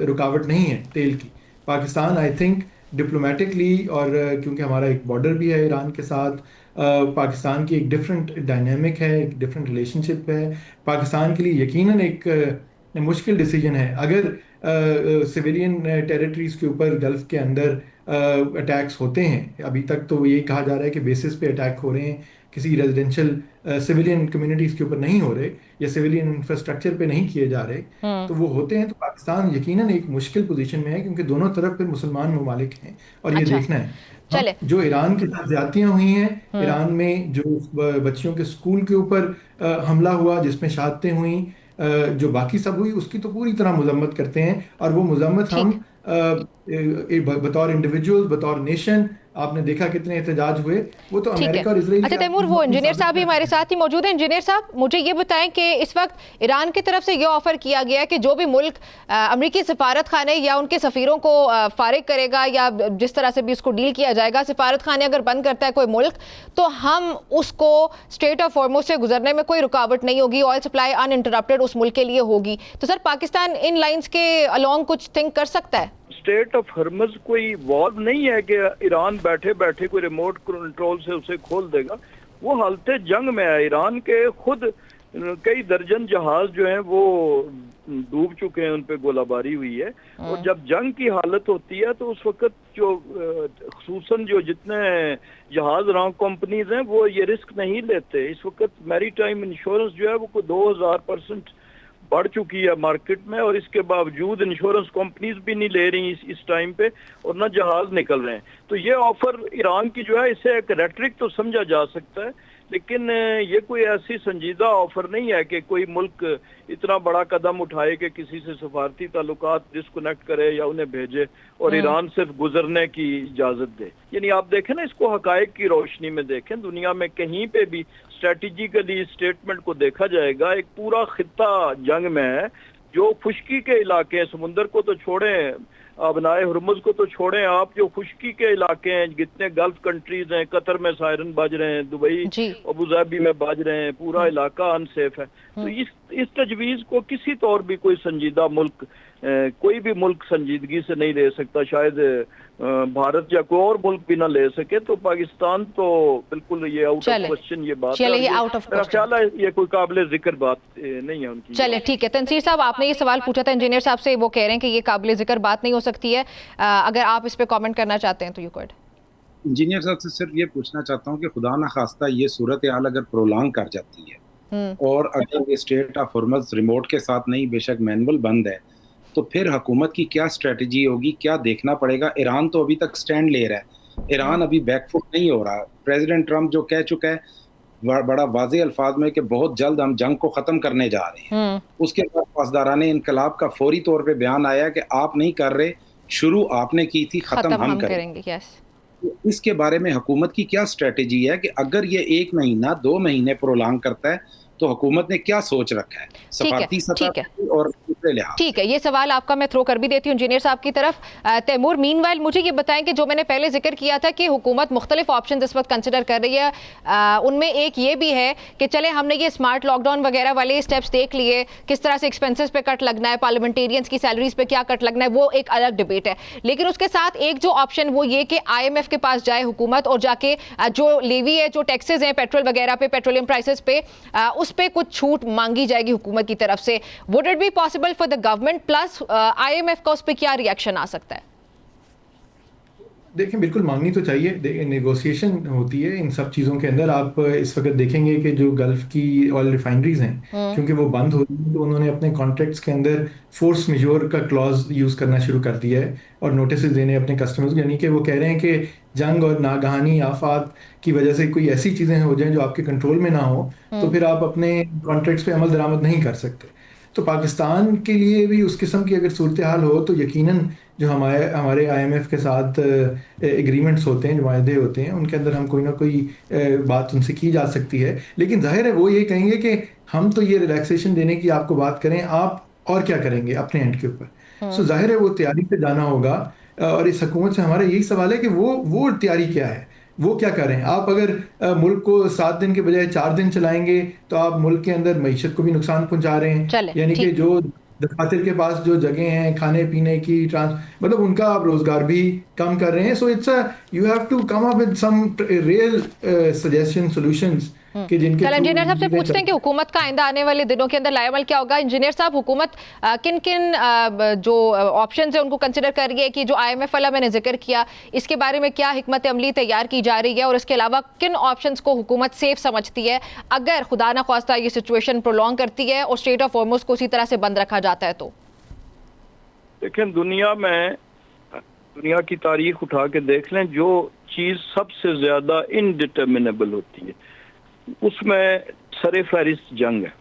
B: रुकावट नहीं है तेल की। पाकिस्तान आई थिंक डिप्लोमेटिकली, और क्योंकि हमारा एक बॉर्डर भी है ईरान के साथ, पाकिस्तान की एक डिफरेंट डायनेमिक है, एक डिफरेंट रिलेशनशिप है। पाकिस्तान के लिए यकीनन एक मुश्किल डिसीजन है अगर सिविलियन टेरिटरीज के ऊपर गल्फ के अंदर अटैक्स होते हैं। अभी तक तो ये कहा जा रहा है कि बेसिस पे अटैक हो रहे हैं, किसी रेजिडेंशियल सिविलियन कम्युनिटीज़ के ऊपर नहीं हो रहे या सिविलियन इंफ्रास्ट्रक्चर पे नहीं किए जा रहे। तो वो होते हैं तो पाकिस्तान यकीनन एक मुश्किल पोजीशन में है, क्योंकि दोनों तरफ फिर मुसलमान ममालिक हैं और ये
A: अच्छा।
B: देखना है।
A: चले।
B: जो ईरान के साथ ज्यादतियां हुई हैं, ईरान में जो बच्चियों के स्कूल के ऊपर हमला हुआ जिसमें शहादतें हुई, जो बाकी सब हुई, उसकी तो पूरी तरह मजम्मत करते हैं। और वो मजम्मत हम बतौर इंडिविजुअल, बतौर नेशन, आपने देखा कितने एहतजाज हुए, वो तो
A: ठीक है।
B: अमेरिका और इजराइल
A: अच्छा तैमूर, वो इंजीनियर साहब भी हमारे साथ ही मौजूद हैं। इंजीनियर साहब, मुझे ये बताएं कि इस वक्त ईरान की तरफ से ये ऑफर किया गया है कि जो भी मुल्क अमरीकी सफारत खाने या उनके सफीरों को फारिग करेगा या जिस तरह से भी उसको डील किया जाएगा, सफारत खाने अगर बंद करता है कोई मुल्क तो हम उसको स्ट्रेट ऑफ हॉर्मुज से गुजरने में कोई रुकावट नहीं होगी, ऑयल सप्लाई अनइंटरप्टेड उस मुल्क के लिए होगी। तो सर पाकिस्तान इन लाइंस के अलॉन्ग कुछ थिंक कर सकता है?
D: स्टेट ऑफ हॉर्मुज कोई वॉल्व नहीं है कि ईरान बैठे बैठे कोई रिमोट कंट्रोल से उसे खोल देगा। वो हालत जंग में है। ईरान के खुद कई दर्जन जहाज जो हैं वो डूब चुके हैं, उन पे गोलाबारी हुई है। और जब जंग की हालत होती है तो उस वक्त जो खुसूसन जो जितने जहाज राउंड कंपनीज हैं वो ये रिस्क नहीं लेते। इस वक्त मैरीटाइम इंश्योरेंस जो है वो 2000% बढ़ चुकी है मार्केट में, और इसके बावजूद इंश्योरेंस कंपनीज भी नहीं ले रही इस टाइम पे, और ना जहाज निकल रहे हैं। तो ये ऑफर ईरान की जो है, इसे एक रेटरिक तो समझा जा सकता है, लेकिन ये कोई ऐसी संजीदा ऑफर नहीं है कि कोई मुल्क इतना बड़ा कदम उठाए कि किसी से सफारती ताल्लुकात डिस्कनेक्ट करे या उन्हें भेजे और ईरान सिर्फ गुजरने की इजाजत दे। यानी आप देखें ना, इसको हकायक की रोशनी में देखें। दुनिया में कहीं पे भी स्ट्रेटेजिकली स्टेटमेंट को देखा जाएगा, एक पूरा खित्ता जंग में है। जो खुश्की के इलाके हैं, समुंदर को तो छोड़ें, अबनाए हुर्मुज को तो छोड़ें आप, जो खुश्की के इलाके हैं, जितने गल्फ कंट्रीज हैं, कतर में सायरन बज रहे हैं, दुबई अबू धाबी में बज रहे हैं, पूरा इलाका अनसेफ है। तो इस तजवीज़ को किसी तौर भी कोई संजीदा मुल्क, कोई भी मुल्क संजीदगी से नहीं ले सकता। शायद भारत या कोई और मुल्क भी ना ले सके। तो पाकिस्तान तो बिल्कुल ये आउट ऑफ क्वेश्चन ये बात है। मेरा ख्याल है ये कोई काबिल जिक्र बात नहीं है उनकी।
A: चले ठीक है। तंसीर साहब, आपने ये सवाल पूछा था इंजीनियर साहब से, वो कह रहे हैं कि ये काबिल जिक्र बात नहीं हो सकती है। अगर आप इस पे कमेंट करना चाहते हैं तो यू कुड।
C: इंजीनियर साहब से सिर्फ ये पूछना चाहता हूँ कि खुदा ना खास्ता ये सूरत हाल अगर प्रोलॉन्ग कर जाती है और अगर ये स्टेट ऑफ हॉर्मुज रिमोट के साथ नहीं, बेशक मैनुअल बंद है, तो फिर हुकूमत की क्या स्ट्रेटजी होगी, क्या देखना पड़ेगा? ईरान तो अभी तक स्टैंड ले रहा है, ईरान अभी बैकफुट नहीं हो रहा। प्रेसिडेंट ट्रंप जो कह चुका है बड़ा वाज़ेह अल्फाज में कि बहुत जल्द हम जंग को ख़त्म करने जा रहे हैं। उसके बाद पासदाराने इनकलाब का फौरी तौर पे बयान आया कि आप नहीं कर रहे, शुरू आपने की थी, ख़त्म हम करेंगे। तो इसके बारे में हुकूमत की क्या स्ट्रेटेजी है कि अगर ये 1 महीना 2 महीने प्रोलॉन्ग करता है तो हुकूमत ने क्या सोच रखा है सफारती सतह पे और दूसरे लिहाज से?
A: ठीक है, ये सवाल आपका मैं थ्रो कर भी देती हूँ इंजीनियर साहब की तरफ। तैमूर, मीनवाइल मुझे ये बताएं कि जो मैंने पहले जिक्र किया था कि हुकूमत मुख्तलिफ ऑप्शन इस वक्त कंसिडर कर रही है, उनमें एक ये भी है कि चले हमने ये स्मार्ट लॉकडाउन वगैरह वाले स्टेप्स देख लिए, किस तरह से एक्सपेंसेस पे कट लगना है, पार्लियामेंटेरियंस की सैलरीज पे क्या कट लगना है, वो एक अलग डिबेट है। लेकिन उसके साथ एक जो ऑप्शन वो ये कि IMF के पास जाए हुकूमत और जाके जो लेवी है, जो टैक्सेस हैं पेट्रोल वगैरह पे, पेट्रोलियम प्राइसेस पे, उस पे कुछ छूट मांगी जाएगी हुकूमत की तरफ से। Would it be possible for the government, plus IMF का उस पे क्या रिएक्शन आ सकता है?
B: देखें, बिल्कुल मांगनी तो चाहिए, नेगोशिएशन होती है इन सब चीज़ों के अंदर। आप इस वक्त देखेंगे कि जो गल्फ की ऑयल रिफाइनरीज हैं, क्योंकि वो बंद हो रही हैं, तो उन्होंने अपने कॉन्ट्रैक्ट्स के अंदर फोर्स मेजोर का क्लॉज यूज़ करना शुरू कर दिया है और नोटिस देने अपने कस्टमर्स को, यानी कि वो कह रहे हैं कि जंग और नागहानी आफात की वजह से कोई ऐसी चीज़ें हो जाएं जो आपके कंट्रोल में ना हो, तो फिर आप अपने कॉन्ट्रैक्ट्स पे अमल दरामद नहीं कर सकते। तो पाकिस्तान के लिए भी उस किस्म की अगर सूरत हाल हो तो यकीनन जो हमारे IMF के साथ एग्रीमेंट्स होते हैं, जो वायदे होते हैं, उनके अंदर हम कोई ना कोई बात उनसे की जा सकती है। लेकिन जाहिर है वो ये कहेंगे कि हम तो ये रिलैक्सेशन देने की आपको बात करें, आप और क्या करेंगे अपने एंड के ऊपर। सो जाहिर है वो तैयारी से जाना होगा। और इस हुकूमत से हमारा यही सवाल है कि वो तैयारी क्या है, वो क्या करें। आप अगर मुल्क को 7 दिन के बजाय 4 दिन चलाएंगे तो आप मुल्क के अंदर मईशत को भी नुकसान पहुंचा रहे हैं। यानी कि जो दफातर के पास जो जगह हैं खाने पीने की, मतलब उनका आप रोजगार भी कम कर रहे हैं। So it's you have to come up with some real suggestion solutions कि जिनके
A: चल इंजीनियर साहब से पूछते हैं कि हुकूमत का आइंदा आने वाले दिनों के अंदर लाएमल क्या होगा। इंजीनियर साहब, हुकूमत किन किन जो ऑप्शंस है उनको कंसिडर कर रही है कि जो IMF वाला मैंने जिक्र किया, इसके बारे में क्या हिकमत अमली तैयार की जा रही है, और इसके अलावा किन ऑप्शंस को हुकूमत सेफ समझती है अगर खुदा ना ख्वास्ता ये सिचुएशन प्रोलॉन्ग करती है और स्ट्रेट ऑफ हॉर्मुज़ को उसी तरह से बंद रखा जाता है? तो
D: देखें, दुनिया की तारीख उठा के देख लें, जो चीज़ सबसे ज़्यादा इनडिटर्मिनेबल होती है उसमें सरे फहरिस्त जंग है।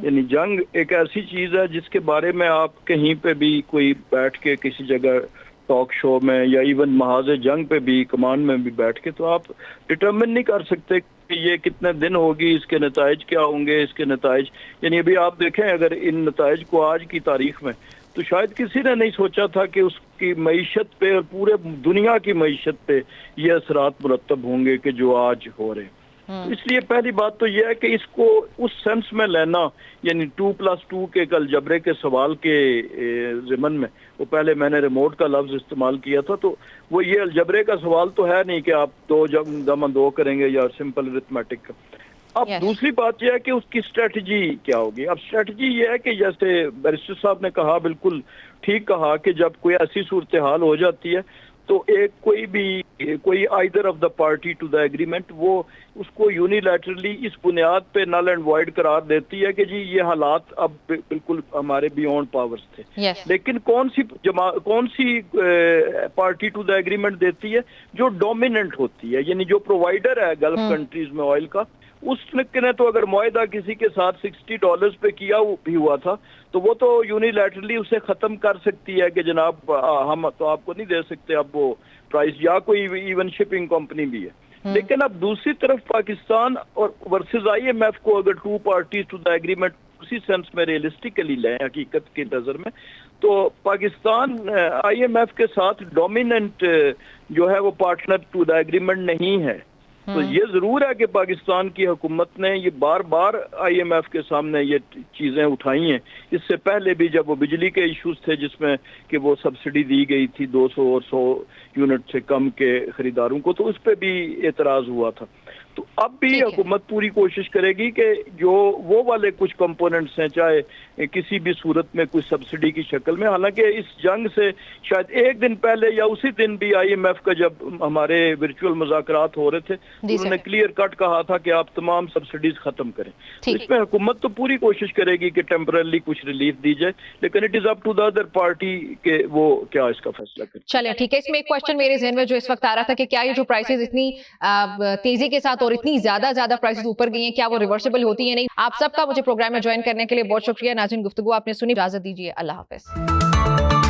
D: यानी जंग एक ऐसी चीज है जिसके बारे में आप कहीं पे भी कोई बैठ के किसी जगह टॉक शो में या इवन महाज जंग पे भी कमान में भी बैठ के तो आप डिटरमिन नहीं कर सकते कि ये कितने दिन होगी, इसके नताइज क्या होंगे, इसके नताइज। यानी अभी आप देखें अगर इन नताइज को आज की तारीख में, तो शायद किसी ने नहीं सोचा था कि उसकी मईशत पे और पूरे दुनिया की मईशत पे ये असरात मुरतब होंगे कि जो आज हो रहे हैं। तो इसलिए पहली बात तो यह है कि इसको उस सेंस में लेना, यानी 2+2 के कल जबरे के सवाल के ज़िमन में, वो पहले मैंने रिमोट का लफ्ज़ इस्तेमाल किया था, तो वो ये अलजबरे का सवाल तो है नहीं कि आप 2 जमा 2 करेंगे या सिंपल अरिथमेटिक का। अब दूसरी बात यह है कि उसकी स्ट्रेटजी क्या होगी। अब स्ट्रेटजी ये है कि जैसे बैरिस्टर साहब ने कहा, बिल्कुल ठीक कहा, कि जब कोई ऐसी सूरत हाल हो जाती है तो कोई either of the party to the agreement वो उसको यूनिलैटरली इस बुनियाद पे नल एंड वॉइड करार देती है कि जी ये हालात अब बिल्कुल हमारे बियॉन्ड पावर्स थे। लेकिन कौन सी पार्टी टू द एग्रीमेंट देती है? जो डोमिनेंट होती है, यानी जो प्रोवाइडर है गल्फ कंट्रीज में ऑयल का, उसने तो अगर मुआहदा किसी के साथ $60 पे किया भी हुआ था तो वो तो यूनिलैटरली उसे खत्म कर सकती है कि जनाब हम तो आपको नहीं दे सकते अब वो प्राइस, या कोई इवन शिपिंग कंपनी भी है। लेकिन अब दूसरी तरफ पाकिस्तान और वर्सेस IMF को अगर 2 पार्टीज टू द एग्रीमेंट उसी सेंस में रियलिस्टिकली लें हकीकत की नजर में, तो पाकिस्तान IMF के साथ डोमिनेंट जो है वो पार्टनर टू द एग्रीमेंट नहीं है। तो ये जरूर है कि पाकिस्तान की हुकूमत ने ये बार बार IMF के सामने ये चीजें उठाई हैं। इससे पहले भी जब वो बिजली के इश्यूज थे जिसमें कि वो सब्सिडी दी गई थी 200 और 100 यूनिट से कम के खरीदारों को, तो उस पर भी एतराज हुआ था। तो अब भी हुकूमत पूरी कोशिश करेगी कि जो वो वाले कुछ कंपोनेंट्स हैं, चाहे किसी भी सूरत में कुछ सब्सिडी की शक्ल में, हालांकि इस जंग से शायद एक दिन पहले या उसी दिन भी IMF का जब हमारे वर्चुअल मुज़ाकरात हो रहे थे उन्होंने क्लियर कट कहा था कि आप तमाम सब्सिडीज खत्म करें। तो इसमें हुकूमत तो पूरी कोशिश करेगी कि टेम्पररी कुछ रिलीफ दी जाए, लेकिन it is up to the other party के वो क्या इसका फैसला करें।
A: चलिए ठीक है, इसमें एक क्वेश्चन मेरे ज़हन में जो इस वक्त आ रहा था कि क्या ये जो प्राइसेस इतनी तेजी के साथ और इतनी ज्यादा प्राइसेस ऊपर गई हैं, क्या वो रिवर्सिबल होती है? नहीं। आप सबका मुझे प्रोग्राम में ज्वाइन करने के लिए बहुत शुक्रिया। नाज़रीन, गुफ्तगू आपने सुनी, इजाजत दीजिए, अल्लाह हाफिज।